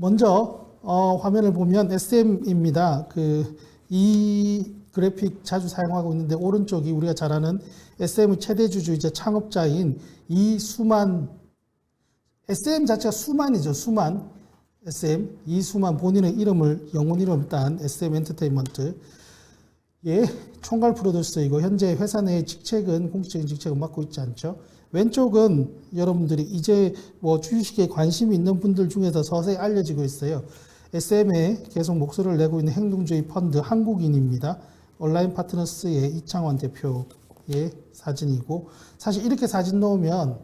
먼저 화면을 보면 SM입니다. 이 그래픽 자주 사용하고 있는데 오른쪽이 우리가 잘 아는 SM의 최대 주주이자 창업자인 이수만, SM 자체가 수만이죠. 수만, SM, 이수만 본인의 이름을, 영혼 이름을 딴 SM 엔터테인먼트. 예, 총괄 프로듀서이고 현재 회사 내의 직책은 공식적인 직책은 맡고 있지 않죠. 왼쪽은 여러분들이 이제 뭐 주식에 관심이 있는 분들 중에서 서서히 알려지고 있어요. SM에 계속 목소리를 내고 있는 행동주의 펀드 한국인입니다. 온라인 파트너스의 이창원 대표의 사진이고, 사실 이렇게 사진 넣으면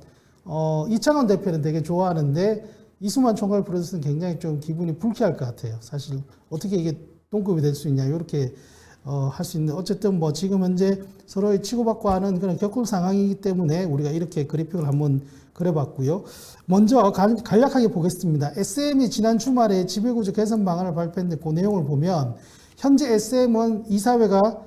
이창원 대표는 되게 좋아하는데 이수만 총괄 프로듀서는 굉장히 좀 기분이 불쾌할 것 같아요. 사실 어떻게 이게 동급이 될 수 있냐 이렇게 할 수 있는데, 어쨌든 뭐 지금 현재 서로의 치고받고 하는 그런 격돌 상황이기 때문에 우리가 이렇게 그래픽을 한번 그려봤고요. 먼저 간략하게 보겠습니다. SM이 지난 주말에 지배구조 개선 방안을 발표했는데 그 내용을 보면 현재 SM은 이사회가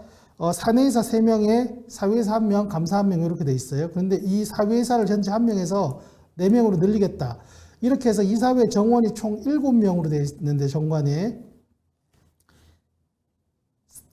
사내이사 3명에 사회이사 1명, 감사 1명 이렇게 돼 있어요. 그런데 이 사회이사를 현재 1명에서 4명으로 늘리겠다. 이렇게 해서 이사회 정원이 총 7명으로 되어 있는데 정관에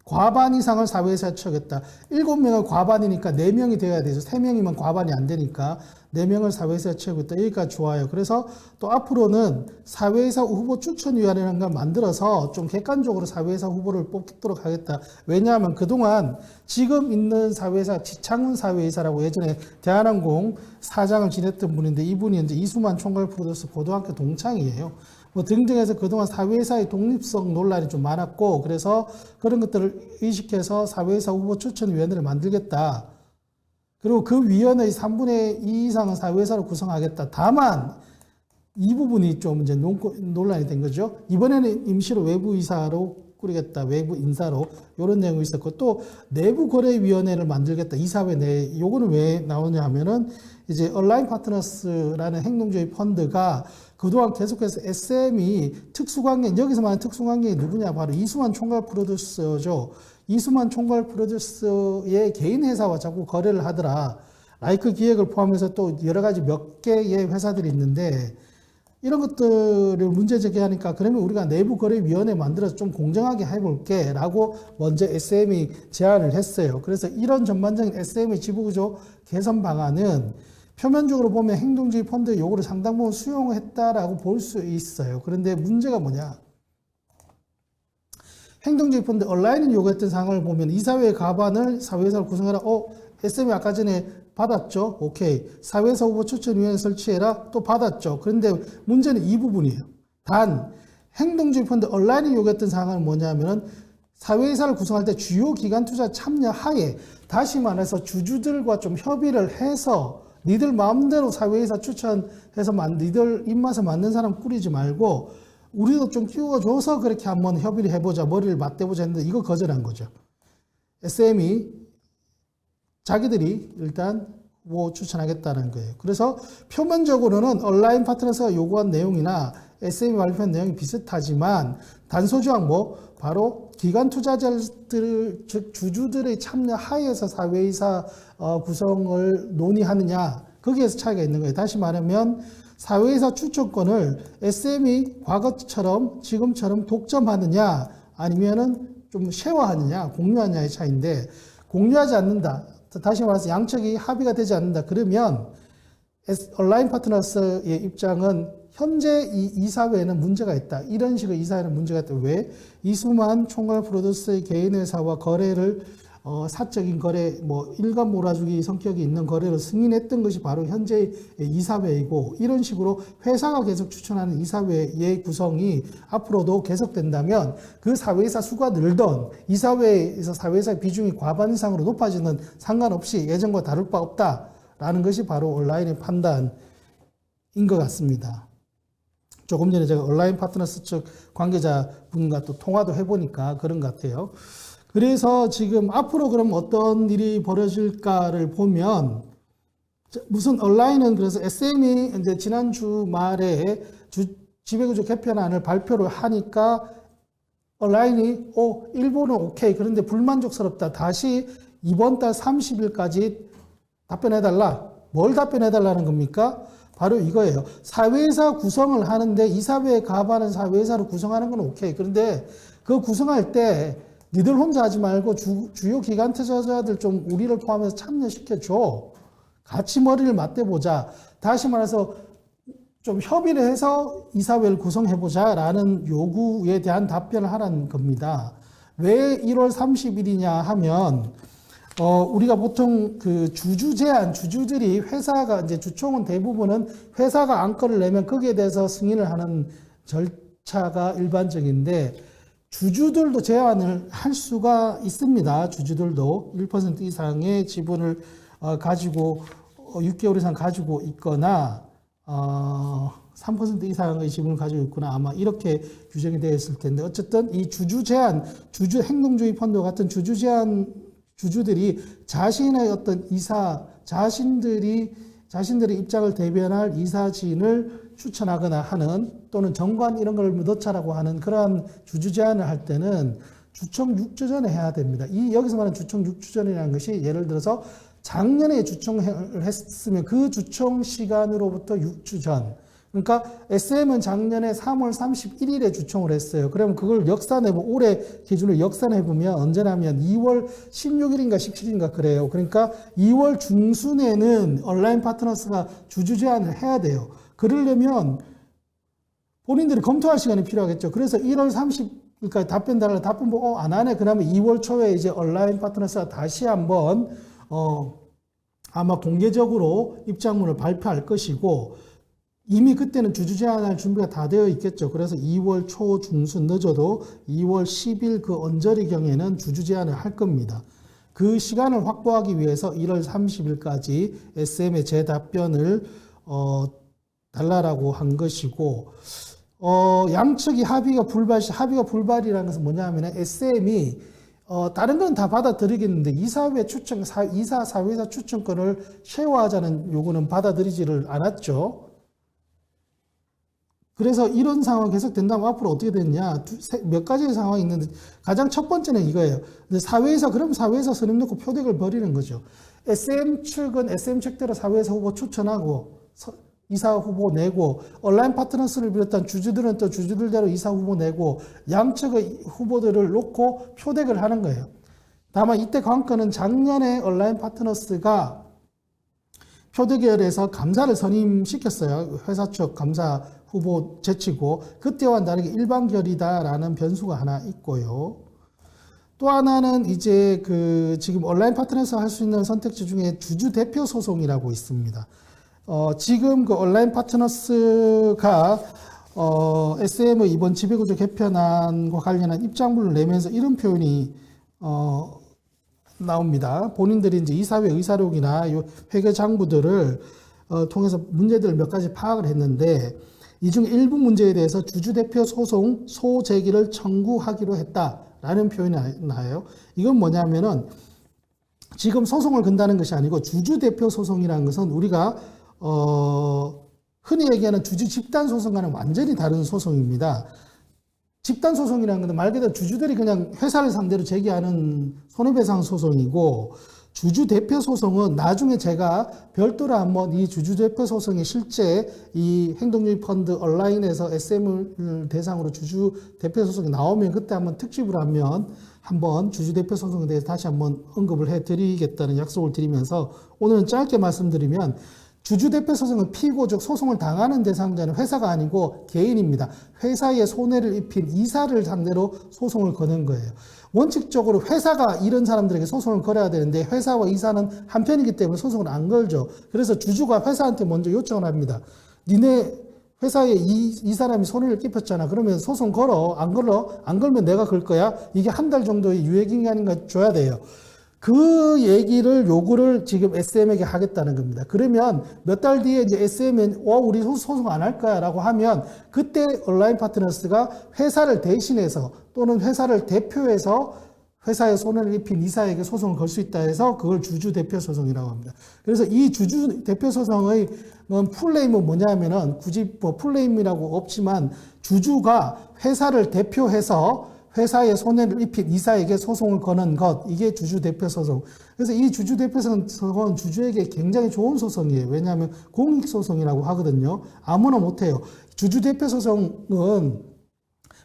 과반 이상을 사회이사에 채우겠다. 7명은 과반이니까 4명이 되어야 되죠. 3명이면 과반이 안 되니까 4명을 사회이사에 채우겠다. 여기까지 좋아요. 그래서 또 앞으로는 사회이사 후보 추천위원회라는 걸 만들어서 좀 객관적으로 사회이사 후보를 뽑도록 하겠다. 왜냐하면 그동안 지금 있는 사회이사, 지창훈 사회이사라고 예전에 대한항공 사장을 지냈던 분인데 이분이 이제 이수만 총괄 프로듀서 고등학교 동창이에요. 뭐 등등해서 그동안 사회이사의 독립성 논란이 좀 많았고, 그래서 그런 것들을 의식해서 사회이사 후보 추천위원회를 만들겠다. 그리고 그 위원회의 3분의 2 이상은 사회이사로 구성하겠다. 다만 이 부분이 좀 이제 논란이 된 거죠. 이번에는 임시로 외부이사로 꾸리겠다. 외부 인사로 이런 내용이 있었고, 또 내부거래위원회를 만들겠다. 이사회 내에. 요거는 왜 나오냐 하면은 이제 온라인 파트너스라는 행동주의 펀드가 그동안 계속해서 SM이 특수관계, 여기서 말하는 특수관계가 누구냐? 바로 이수만 총괄 프로듀서죠. 이수만 총괄 프로듀서의 개인 회사와 자꾸 거래를 하더라. 라이크 기획을 포함해서 또 여러 가지 몇 개의 회사들이 있는데, 이런 것들을 문제 제기하니까 그러면 우리가 내부 거래위원회 만들어서 좀 공정하게 해볼게 라고 먼저 SM이 제안을 했어요. 그래서 이런 전반적인 SM의 지배구조 개선 방안은 표면적으로 보면 행동주의 펀드의 요구를 상당 부분 수용했다라고 볼 수 있어요. 그런데 문제가 뭐냐? 행동주의 펀드 온라인을 요구했던 상황을 보면 이사회의 과반을 사회이사로 구성해라. SM이 아까 전에 받았죠. 오케이. 사회이사 후보 추천위원회 설치해라. 또 받았죠. 그런데 문제는 이 부분이에요. 단 행동주의 펀드 온라인을 요구했던 상황은 뭐냐면은 사회이사를 구성할 때 주요 기관 투자 참여 하에, 다시 말해서 주주들과 좀 협의를 해서 니들 마음대로 사회이사 추천해서 니들 입맛에 맞는 사람 꾸리지 말고 우리도 좀 키워줘서 그렇게 한번 협의를 해보자, 머리를 맞대보자 했는데 이거 거절한 거죠. SM이 자기들이 일단 뭐 추천하겠다는 거예요. 그래서 표면적으로는 온라인 파트너스가 요구한 내용이나 SM이 발표한 내용이 비슷하지만 단소조항 바로 기관 투자자들, 즉 주주들의 참여 하에서 사회이사 구성을 논의하느냐, 거기에서 차이가 있는 거예요. 다시 말하면 사회이사 추천권을 SM이 과거처럼 지금처럼 독점하느냐 아니면은 좀 쉐어하느냐, 공유하느냐의 차이인데, 공유하지 않는다. 다시 말해서 양측이 합의가 되지 않는다. 그러면 온라인 파트너스의 입장은 현재 이 이사회에는 문제가 있다. 이런 식의 이사회는 문제가 있다. 왜? 이수만 총괄 프로듀서의 개인 회사와 거래를 사적인 거래, 일감 몰아주기 성격이 있는 거래를 승인했던 것이 바로 현재의 이사회이고, 이런 식으로 회사가 계속 추천하는 이사회의 구성이 앞으로도 계속된다면 그 사회이사 수가 늘던 이사회에서 사회이사의 비중이 과반 이상으로 높아지는 상관없이 예전과 다를 바 없다라는 것이 바로 온라인의 판단인 것 같습니다. 조금 전에 제가 온라인 파트너스 측 관계자분과 또 통화도 해보니까 그런 것 같아요. 그래서 지금 앞으로 그럼 어떤 일이 벌어질까를 보면, 무슨 온라인은 그래서 SM이 이제 지난 주말에 지배구조 개편안을 발표를 하니까 온라인이 일본은 오케이. 그런데 불만족스럽다. 다시 이번 달 30일까지 답변해달라. 뭘 답변해달라는 겁니까? 바로 이거예요. 사회이사 구성을 하는데 이사회에 가반은 사회이사로 구성하는 건 오케이. 그런데 그 구성할 때 니들 혼자 하지 말고 주요 기관 투자자들 좀 우리를 포함해서 참여시켜줘. 같이 머리를 맞대보자. 다시 말해서 좀 협의를 해서 이사회를 구성해보자라는 요구에 대한 답변을 하라는 겁니다. 왜 1월 30일이냐 하면 우리가 보통 그 주주 제안, 주주들이 회사가 이제 주총은 대부분은 회사가 안건을 내면 거기에 대해서 승인을 하는 절차가 일반적인데 주주들도 제안을 할 수가 있습니다. 주주들도 1% 이상의 지분을 가지고 6개월 이상 가지고 있거나 3% 이상의 지분을 가지고 있거나 아마 이렇게 규정이 되어 있을 텐데 어쨌든 이 주주 제안, 주주 행동주의 펀드 같은 주주 제안 주주들이 자신의 어떤 자신들의 입장을 대변할 이사진을 추천하거나 하는 또는 정관 이런 걸 넣자라고 하는 그러한 주주 제안을 할 때는 주총 6주 전에 해야 됩니다. 여기서 말하는 주총 6주 전이라는 것이 예를 들어서 작년에 주총을 했으면 그 주총 시간으로부터 6주 전. 그러니까 SM은 작년에 3월 31일에 주총을 했어요. 그러면 그걸 역산해보면 올해 기준으로 역산해보면 언제냐면 2월 16일인가 17일인가 그래요. 그러니까 2월 중순에는 온라인 파트너스가 주주 제안을 해야 돼요. 그러려면 본인들이 검토할 시간이 필요하겠죠. 그래서 1월 30일까지 답변 달라 답변 보고 안 하네. 그러면 2월 초에 이제 온라인 파트너스가 다시 한번 아마 공개적으로 입장문을 발표할 것이고 이미 그때는 주주 제안할 준비가 다 되어 있겠죠. 그래서 2월 초 중순 늦어도 2월 10일 그 언저리경에는 주주 제안을 할 겁니다. 그 시간을 확보하기 위해서 1월 30일까지 SM의 재답변을 달라라고 한 것이고 양측이 합의가 불발이라는 것은 뭐냐면 SM이 다른 건 다 받아들이겠는데 이사회 추천, 사회이사 추천권을 쉐어하자는 요구는 받아들이지를 않았죠. 그래서 이런 상황이 계속된다면 앞으로 어떻게 되느냐. 몇 가지의 상황이 있는데 가장 첫 번째는 이거예요. 그럼 사회에서 선임 놓고 표백을 벌이는 거죠. SM 측은 SM 측대로 사회에서 후보 추천하고 이사 후보 내고 온라인 파트너스를 비롯한 주주들은 또 주주들대로 이사 후보 내고 양측의 후보들을 놓고 표백을 하는 거예요. 다만 이때 관건은 작년에 온라인 파트너스가 표대결에서 감사를 선임시켰어요. 회사 측 감사 후보 제치고 그때와는 다르게 일반결이다라는 변수가 하나 있고요. 또 하나는 이제 지금 온라인 파트너에서 할 수 있는 선택지 중에 주주 대표 소송이라고 있습니다. 지금 그 온라인 파트너스가 SM의 이번 지배구조 개편안과 관련한 입장문을 내면서 이런 표현이 나옵니다. 본인들이 이제 이사회 의사록이나 회계 장부들을 통해서 문제들을 몇 가지 파악을 했는데 이 중 일부 문제에 대해서 주주대표 소송 소제기를 청구하기로 했다라는 표현이 나와요. 이건 뭐냐면은 지금 소송을 건다는 것이 아니고 주주대표 소송이라는 것은 우리가 흔히 얘기하는 주주 집단 소송과는 완전히 다른 소송입니다. 집단 소송이라는 건 말 그대로 주주들이 그냥 회사를 상대로 제기하는 손해배상 소송이고 주주 대표 소송은 나중에 제가 별도로 한번 이 주주 대표 소송이 실제 이 행동주의 펀드 온라인에서 SM을 대상으로 주주 대표 소송이 나오면 그때 한번 특집으로 한번 주주 대표 소송에 대해서 다시 한번 언급을 해드리겠다는 약속을 드리면서 오늘은 짧게 말씀드리면 주주 대표 소송은 피고 즉 소송을 당하는 대상자는 회사가 아니고 개인입니다. 회사에 손해를 입힌 이사를 상대로 소송을 거는 거예요. 원칙적으로 회사가 이런 사람들에게 소송을 걸어야 되는데 회사와 이사는 한편이기 때문에 소송을 안 걸죠. 그래서 주주가 회사한테 먼저 요청을 합니다. 니네 회사에 이 사람이 손해를 끼쳤잖아. 그러면 소송 걸어. 안 걸어? 안 걸면 내가 걸 거야. 이게 한 달 정도의 유예기간인가 줘야 돼요. 그 요구를 지금 SM에게 하겠다는 겁니다. 그러면 몇 달 뒤에 이제 SM은 우리 소송 안 할 거야 라고 하면 그때 온라인 파트너스가 회사를 대신해서 또는 회사를 대표해서 회사에 손해를 입힌 이사에게 소송을 걸 수 있다 해서 그걸 주주 대표 소송이라고 합니다. 그래서 이 주주 대표 소송의 풀네임은 뭐냐면은 굳이 뭐 풀네임이라고 없지만 주주가 회사를 대표해서 회사에 손해를 입힌 이사에게 소송을 거는 것, 이게 주주대표 소송. 그래서 이 주주대표 소송은 주주에게 굉장히 좋은 소송이에요. 왜냐하면 공익소송이라고 하거든요. 아무나 못해요. 주주대표 소송은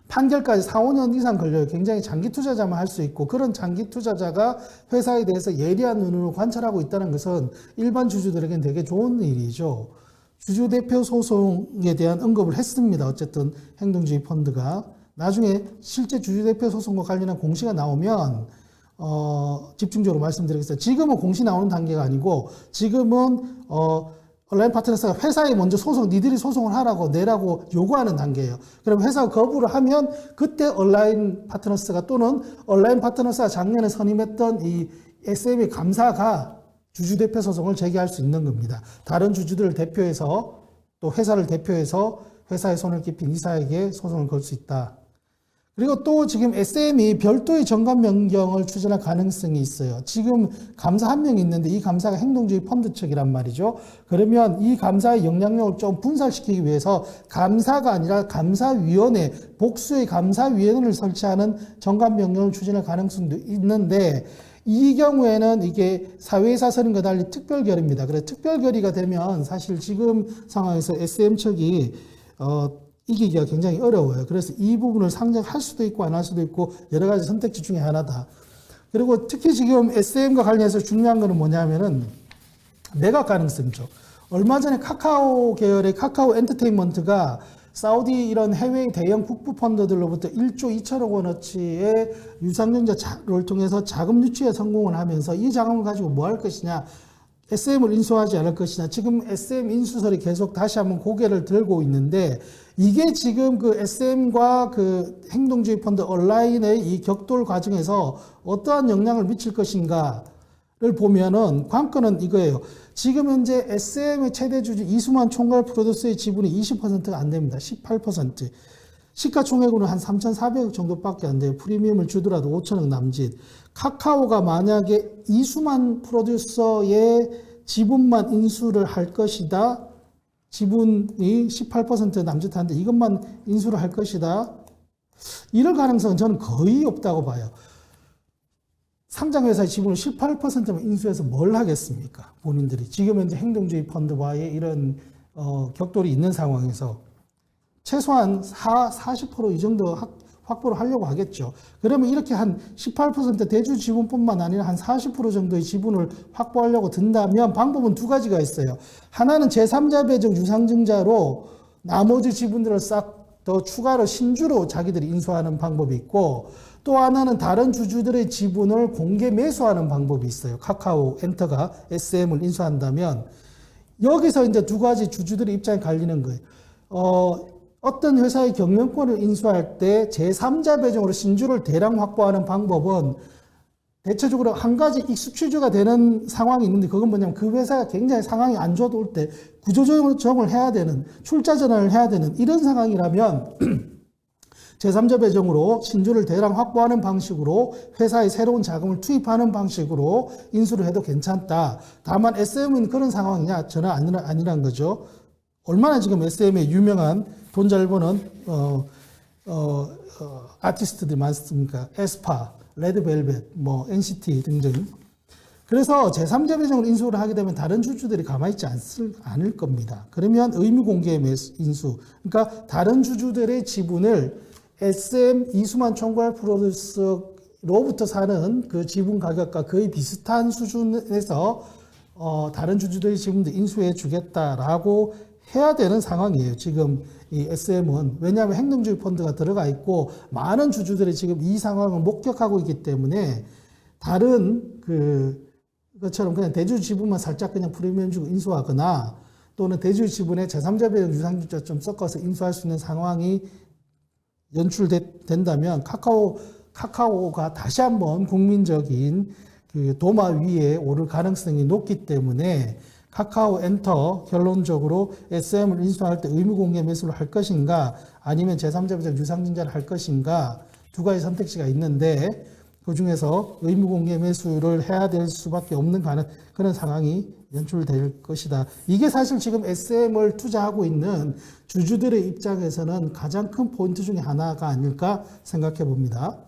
판결까지 4, 5년 이상 걸려요. 굉장히 장기 투자자만 할 수 있고, 그런 장기 투자자가 회사에 대해서 예리한 눈으로 관찰하고 있다는 것은 일반 주주들에게는 되게 좋은 일이죠. 주주대표 소송에 대한 언급을 했습니다. 어쨌든 행동주의 펀드가. 나중에 실제 주주대표 소송과 관련한 공시가 나오면 집중적으로 말씀드리겠습니다. 지금은 공시 나오는 단계가 아니고 지금은 온라인 파트너스가 회사에 먼저 니들이 소송을 하라고 내라고 요구하는 단계예요. 그럼 회사가 거부를 하면 그때 온라인 파트너스가 또는 온라인 파트너스가 작년에 선임했던 이 SM의 감사가 주주대표 소송을 제기할 수 있는 겁니다. 다른 주주들을 대표해서 또 회사를 대표해서 회사에 손을 끼친 이사에게 소송을 걸 수 있다. 그리고 또 지금 SM이 별도의 정관 변경을 추진할 가능성이 있어요. 지금 감사 한 명이 있는데 이 감사가 행동주의 펀드 측이란 말이죠. 그러면 이 감사의 영향력을 좀 분산시키기 위해서 감사가 아니라 감사위원회, 복수의 감사위원회를 설치하는 정관 변경을 추진할 가능성도 있는데 이 경우에는 이게 사회이사 선임과 달리 특별결의입니다. 그래서 특별결의가 되면 사실 지금 상황에서 SM 측이 이기기가 굉장히 어려워요. 그래서 이 부분을 상정할 수도 있고 안 할 수도 있고 여러 가지 선택지 중에 하나다. 그리고 특히 지금 SM과 관련해서 중요한 거는 뭐냐면은 매각 가능성이죠. 얼마 전에 카카오 계열의 카카오 엔터테인먼트가 사우디 이런 해외 대형 국부 펀드들로부터 1조 2천억 원어치의 유상증자를 통해서 자금 유치에 성공을 하면서 이 자금을 가지고 뭐 할 것이냐, SM을 인수하지 않을 것이냐. 지금 SM 인수설이 계속 다시 한번 고개를 들고 있는데 이게 지금 그 SM과 그 행동주의 펀드 온라인의 이 격돌 과정에서 어떠한 영향을 미칠 것인가를 보면은 관건은 이거예요. 지금 현재 SM의 최대 주주 이수만 총괄 프로듀서의 지분이 20%가 안 됩니다. 18%. 시가총액으로 한 3,400억 정도밖에 안 돼요. 프리미엄을 주더라도 5천억 남짓. 카카오가 만약에 이수만 프로듀서의 지분만 인수를 할 것이다. 지분이 18% 남짓하는데 이것만 인수를 할 것이다. 이럴 가능성은 저는 거의 없다고 봐요. 상장회사의 지분을 18%만 인수해서 뭘 하겠습니까? 본인들이. 지금 현재 행동주의 펀드와의 이런 격돌이 있는 상황에서 최소한 40% 이 정도 확보를 하려고 하겠죠. 그러면 이렇게 한 18% 대주 지분뿐만 아니라 한 40% 정도의 지분을 확보하려고 든다면 방법은 두 가지가 있어요. 하나는 제3자 배정 유상증자로 나머지 지분들을 싹 더 추가로 신주로 자기들이 인수하는 방법이 있고, 또 하나는 다른 주주들의 지분을 공개 매수하는 방법이 있어요. 카카오 엔터가 SM을 인수한다면 여기서 이제 두 가지 주주들의 입장이 갈리는 거예요. 어떤 회사의 경영권을 인수할 때 제3자 배정으로 신주를 대량 확보하는 방법은 대체적으로 한 가지 익숙취주가 되는 상황이 있는데, 그건 뭐냐면 그 회사가 굉장히 상황이 안 좋을 때 구조조정을 해야 되는, 출자 전환을 해야 되는 이런 상황이라면 제3자 배정으로 신주를 대량 확보하는 방식으로 회사에 새로운 자금을 투입하는 방식으로 인수를 해도 괜찮다. 다만 SM은 그런 상황이냐? 전혀 아니란 거죠. 얼마나 지금 SM의 유명한 돈 잘 버는 아티스트들이 많습니까? 에스파, 레드벨벳, 뭐 NCT 등등. 그래서 제3자 배정을 인수를 하게 되면 다른 주주들이 가만히 있지 않을 겁니다. 그러면 의무 공개 인수, 그러니까 다른 주주들의 지분을 SM 이수만 총괄 프로듀서로부터 사는 그 지분 가격과 거의 비슷한 수준에서 다른 주주들의 지분도 인수해 주겠다라고 해야 되는 상황이에요. 지금 이 SM은. 왜냐하면 행동주의 펀드가 들어가 있고 많은 주주들이 지금 이 상황을 목격하고 있기 때문에 다른 그것처럼 그냥 대주 지분만 살짝 그냥 프리미엄 주고 인수하거나 또는 대주 지분에 제3자 배정 유상증자 좀 섞어서 인수할 수 있는 상황이 연출된다면 카카오가 다시 한번 국민적인 그 도마 위에 오를 가능성이 높기 때문에 카카오 엔터 결론적으로 SM을 인수할 때 의무 공개 매수를 할 것인가 아니면 제3자 배정 유상증자를 할 것인가 두 가지 선택지가 있는데, 그 중에서 의무공개 매수를 해야 될 수밖에 없는 그런 상황이 연출될 것이다. 이게 사실 지금 SM을 투자하고 있는 주주들의 입장에서는 가장 큰 포인트 중에 하나가 아닐까 생각해 봅니다.